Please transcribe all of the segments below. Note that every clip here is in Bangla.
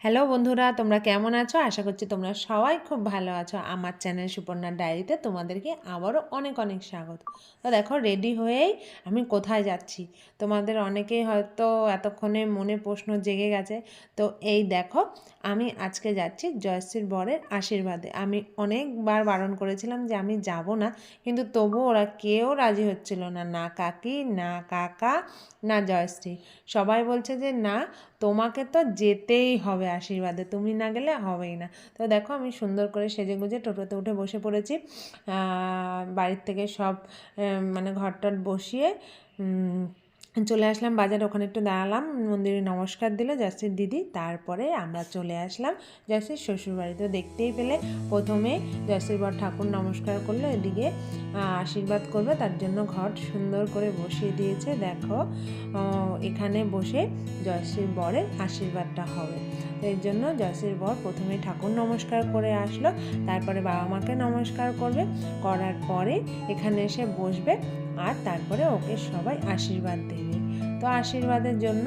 হ্যালো বন্ধুরা, তোমরা কেমন আছো? আশা করছি তোমরা সবাই খুব ভালো আছো। আমার চ্যানেল সুপর্ণার ডায়েরিতে তোমাদেরকে আবারও অনেক অনেক স্বাগত। তো দেখো, রেডি হয়েই আমি কোথায় যাচ্ছি তোমাদের অনেকেই হয়তো এতক্ষণে মনে প্রশ্ন জেগে গেছে। তো এই দেখো, আমি আজকে যাচ্ছি জয়শ্রীর বরের আশীর্বাদে। আমি অনেকবার বারণ করেছিলাম যে আমি যাব না, কিন্তু তবু ওরা কেউ রাজি হচ্ছিল না, না কাকি, না কাকা, না জয়শ্রী। সবাই বলছে যে না, তোমাকে তো যেতেই হবে আশীর্বাদে, তুমি না গেলে হবেই না। তো দেখো, আমি সুন্দর করে সেজেগুজে টোটোতে উঠে বসে পড়েছি। বাড়ির থেকে সব মানে ঘরটর বসিয়ে চলে আসলাম বাজারে। ওখানে একটু দাঁড়ালাম, মন্দিরে নমস্কার দিল জয়শ্রীর দিদি। তারপরে আমরা চলে আসলাম জয়শ্রীর শ্বশুরবাড়িতে। দেখতেই পেলে প্রথমে জয়শ্রীর বর ঠাকুর নমস্কার করলো, এদিকে আশীর্বাদ করবে, তার জন্য ঘট সুন্দর করে বসিয়ে দিয়েছে। দেখো, এখানে বসে জয়শ্রীর বরের আশীর্বাদটা হবে। তো এর জন্য জয়শ্রীর বর প্রথমে ঠাকুর নমস্কার করে আসলো, তারপরে বাবা মাকে নমস্কার করবে, করার পরে এখানে এসে বসবে, আর তারপরে ওকে সবাই আশীর্বাদ দেবে। তো আশীর্বাদের জন্য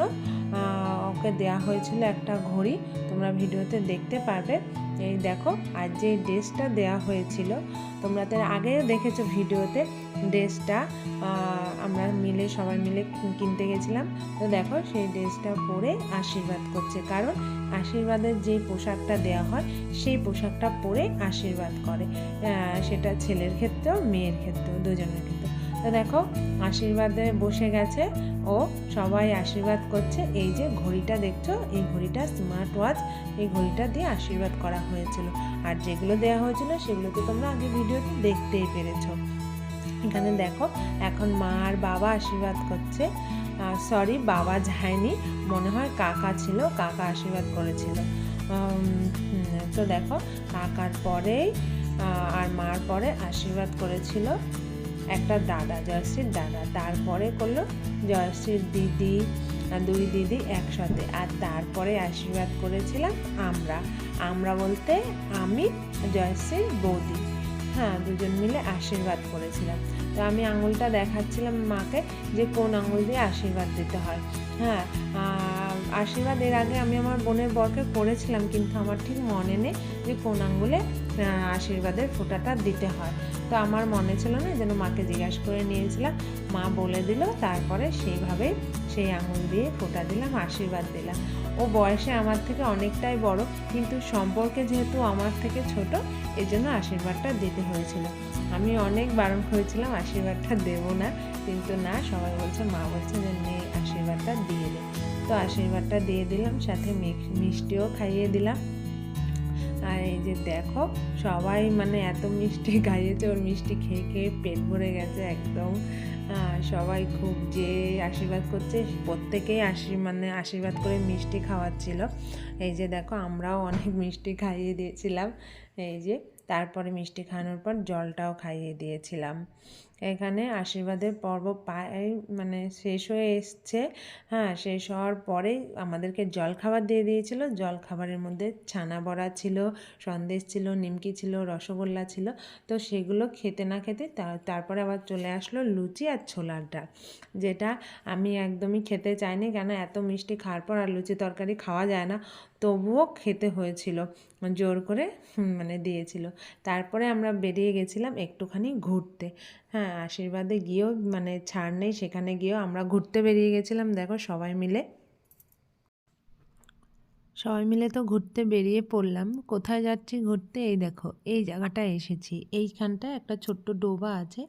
ওকে দেয়া হয়েছিল একটা ঘড়ি, তোমরা ভিডিওতে দেখতে পারবে। এই দেখো, আর যে ড্রেসটা দেয়া হয়েছিল তোমরা তো আগেও দেখেছো ভিডিওতে, ড্রেসটা আমরা সবাই মিলে কিনতে গেছিলাম। তো দেখো, সেই ড্রেসটা পরে আশীর্বাদ করছে, কারণ আশীর্বাদের যে পোশাকটা দেওয়া হয় সেই পোশাকটা পরে আশীর্বাদ করে, সেটা ছেলের ক্ষেত্রেও মেয়ের ক্ষেত্রেও, দুজনের ক্ষেত্রে। তো দেখো, আশীর্বাদে বসে গেছে ও, সবাই আশীর্বাদ করছে। এই যে ঘড়িটা দেখছো, এই ঘড়িটা স্মার্ট ওয়াচ, এই ঘড়িটা দিয়ে আশীর্বাদ করা হয়েছিল। আর যেগুলো দেওয়া হয়েছিল সেগুলো তো তোমরা আগে ভিডিওতে দেখতেই পেরেছো। এখানে দেখো, এখন মা আর বাবা আশীর্বাদ করছে। সরি, বাবা যায়নি, মনে হয় কাকা ছিল, কাকা আশীর্বাদ করেছিল। তো দেখো, কাকার পরেই আর মার পরে আশীর্বাদ করেছিল একটা দাদা, জয়শ্রীর দাদা। তারপরে করলো জয়শ্রীর দিদি, দুই দিদি একসাথে। আর তারপরে আশীর্বাদ করেছিলাম আমরা, আমরা বলতে আমি, জয়শ্রীর বৌদি, হ্যাঁ, দুজন মিলে আশীর্বাদ করেছিলাম। তো আমি আঙুলটা দেখাচ্ছিলাম মাকে যে কোন আঙুল দিয়ে আশীর্বাদ দিতে হয়। হ্যাঁ, আশীর্বাদ এর আগে আমি আমার বোনের বরকে করেছিলাম, কিন্তু আমার ঠিক মনে নেই যে কোন আঙুলে আশীর্বাদের ফোঁটাটা দিতে হয়। তো আমার মনে ছিল না, যেন মাকে জিজ্ঞাসা করে নিয়েছিলাম, মা বলে দিল, তারপরে সেইভাবে সেই আঙুল দিয়ে ফোঁটা দিলাম, আশীর্বাদ দিলাম। ও বয়সে আমার থেকে অনেকটাই বড়, কিন্তু সম্পর্কে যেহেতু আমার থেকে ছোট, এই জন্য আশীর্বাদটা দিতে হয়েছিল। আমি অনেক বারণ করেছিলাম আশীর্বাদটা দেব না, কিন্তু না, সবাই বলছে, মা বলছে যে নে, আশীর্বাদটা দিয়ে দে। তো আশীর্বাদটা দিয়ে দিলাম, সাথে মিষ্টিও খাইয়ে দিলাম। আর এই যে দেখো, সবাই মানে এত মিষ্টি খাইয়েছে, ওর মিষ্টি খেয়ে খেয়ে পেট ভরে গেছে একদম। সবাই খুব যে আশীর্বাদ করছে, প্রত্যেকেই আশীর্বাদ করে মিষ্টি খাওয়াচ্ছিল। এই যে দেখো, আমরাও অনেক মিষ্টি খাইয়ে দিয়েছিলাম। এই যে তারপরে মিষ্টি খাওয়ানোর পর জলটাও খাইয়ে দিয়েছিলাম। এখানে আশীর্বাদের পর্ব মানে শেষ হয়ে এসছে। হ্যাঁ, শেষ হওয়ার পরেই আমাদেরকে জলখাবার দিয়ে দিয়েছিল। জলখাবারের মধ্যে ছানা বড়া ছিল, সন্দেশ ছিল, নিমকি ছিল, রসগোল্লা ছিল। তো সেগুলো খেতে না খেতে তারপরে আবার চলে আসলো লুচি আর ছোলার ডাল, যেটা আমি একদমই খেতে চাইনি, কেন এত মিষ্টি খাওয়ার পর আর লুচি তরকারি খাওয়া যায় না, তবুও খেতে হয়েছিল, জোর করে মানে দিয়েছিল। তারপরে আমরা বেরিয়ে গেছিলাম একটুখানি ঘুরতে। হ্যাঁ, আশীর্বাদে গিয়েও মানে ছাড় নেই, সেখানে গিয়েও আমরা ঘুরতে বেরিয়ে গেছিলাম। দেখো, সবাই মিলে তো ঘুরতে বেরিয়ে পড়লাম। কোথায় যাচ্ছি ঘুরতে? এই দেখো, এই জায়গাটায় এসেছি। এইখানটায় একটা ছোট্ট ডোবা আছে,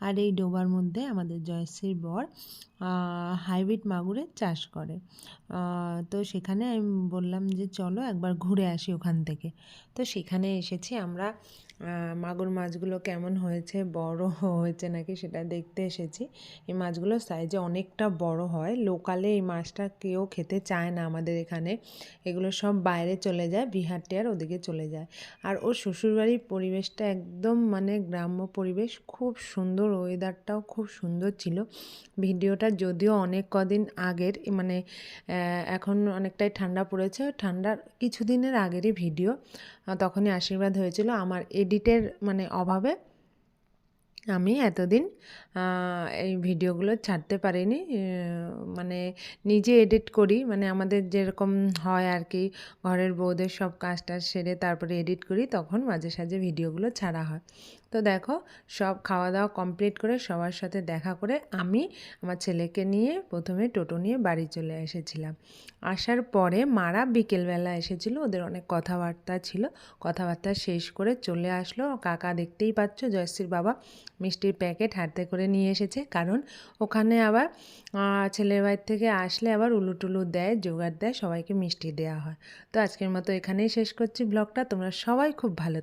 আর এই ডোবার মধ্যে আমাদের জয়শ্রীর বর হাইব্রিড মাগুরের চাষ করে। তো সেখানে আমি বললাম যে চলো একবার ঘুরে আসি ওখান থেকে। তো সেখানে এসেছি আমরা। মাগুর মাছগুলো কেমন হয়েছে, বড় হয়েছে নাকি সেটা দেখতে এসেছি। এই মাছগুলো সাইজে অনেকটা বড় হয়। লোকালে এই মাছটা কেউ খেতে চায় না আমাদের এখানে, এগুলো সব বাইরে চলে যায়, বিহার টিহার ওদিকে চলে যায়। আর ওর শ্বশুরবাড়ির পরিবেশটা একদম মানে গ্রাম্য পরিবেশ, খুব সুন্দর, ওয়েদারটাও খুব সুন্দর ছিল। ভিডিওটা যদিও অনেক কদিন আগের, মানে এখন অনেকটাই ঠান্ডা পড়েছে, ঠান্ডার কিছুদিনের আগেরই ভিডিও, তখনই আশীর্বাদ হয়েছিল। আমার এডিটের মানে অভাবে আমি এতদিন এই ভিডিওগুলো ছাড়তে পারিনি। মানে নিজে এডিট করি, মানে আমাদের যেরকম হয় আর কি, ঘরের বউদের সব কাজ-টাজ সেরে তারপরে এডিট করি, তখন মাঝে সাঝে ভিডিওগুলো ছাড়া হয়। তো দেখো, সব খাওয়া-দাওয়া কমপ্লিট করে সবার সাথে দেখা করে আমি আমার ছেলেকে নিয়ে প্রথমে টোটো নিয়ে বাড়ি চলে এসেছিলাম। আসার পরে মারা বিকেলবেলা এসেছিল, ওদের অনেক কথাবার্তা ছিল। কথাবার্তা শেষ করে চলে আসলো। কাকা দেখতেই পাচ্ছ, জয়শ্রীর বাবা মিষ্টির প্যাকেট হাতে করে নিয়ে এসেছে, কারণ ওখানে আবার ছেলের বাড়ির থেকে আসলে আবার উলুটুলু দেয়, জোগাড় দেয়, সবাইকে মিষ্টি দেওয়া হয়। তো আজকের মতো এখানেই শেষ করছি ব্লগটা। তোমরা সবাই খুব ভালো